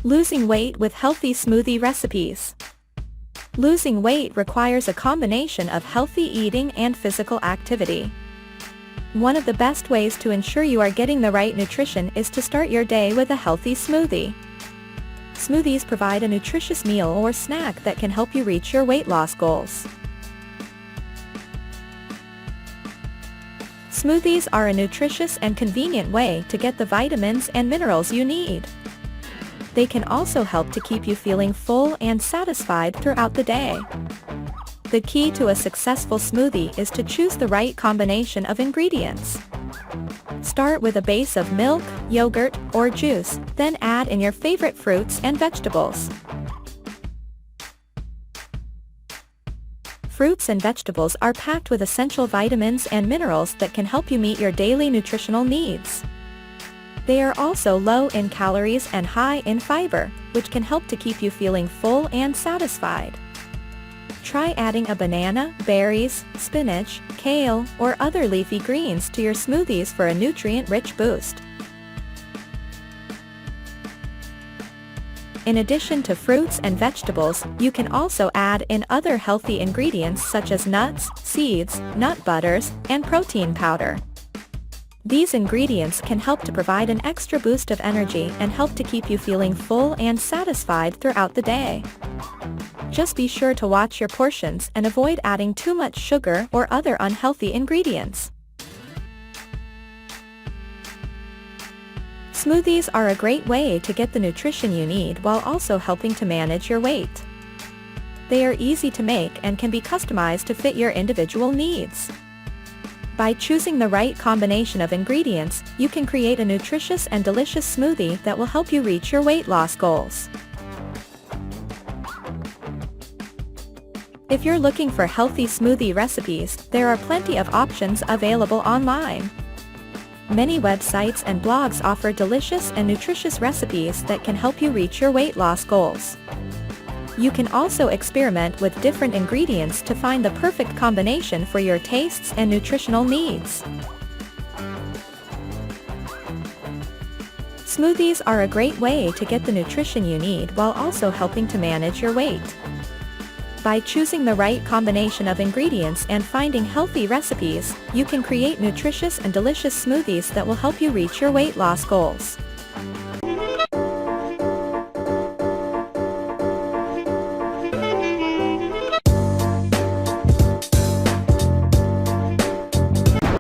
Losing weight with healthy smoothie recipes. Losing weight requires a combination of healthy eating and physical activity. One of the best ways to ensure you are getting the right nutrition is to start your day with a healthy smoothie. Smoothies provide a nutritious meal or snack that can help you reach your weight loss goals. Smoothies are a nutritious and convenient way to get the vitamins and minerals you need. They can also help to keep you feeling full and satisfied throughout the day. The key to a successful smoothie is to choose the right combination of ingredients. Start with a base of milk, yogurt, or juice, then add in your favorite fruits and vegetables. Fruits and vegetables are packed with essential vitamins and minerals that can help you meet your daily nutritional needs. They are also low in calories and high in fiber, which can help to keep you feeling full and satisfied. Try adding a banana, berries, spinach, kale, or other leafy greens to your smoothies for a nutrient-rich boost. In addition to fruits and vegetables, you can also add in other healthy ingredients such as nuts, seeds, nut butters, and protein powder. These ingredients can help to provide an extra boost of energy and help to keep you feeling full and satisfied throughout the day. Just be sure to watch your portions and avoid adding too much sugar or other unhealthy ingredients. Smoothies are a great way to get the nutrition you need while also helping to manage your weight. They are easy to make and can be customized to fit your individual needs. By choosing the right combination of ingredients, you can create a nutritious and delicious smoothie that will help you reach your weight loss goals. If you're looking for healthy smoothie recipes, there are plenty of options available online. Many websites and blogs offer delicious and nutritious recipes that can help you reach your weight loss goals. You can also experiment with different ingredients to find the perfect combination for your tastes and nutritional needs. Smoothies are a great way to get the nutrition you need while also helping to manage your weight. By choosing the right combination of ingredients and finding healthy recipes, you can create nutritious and delicious smoothies that will help you reach your weight loss goals.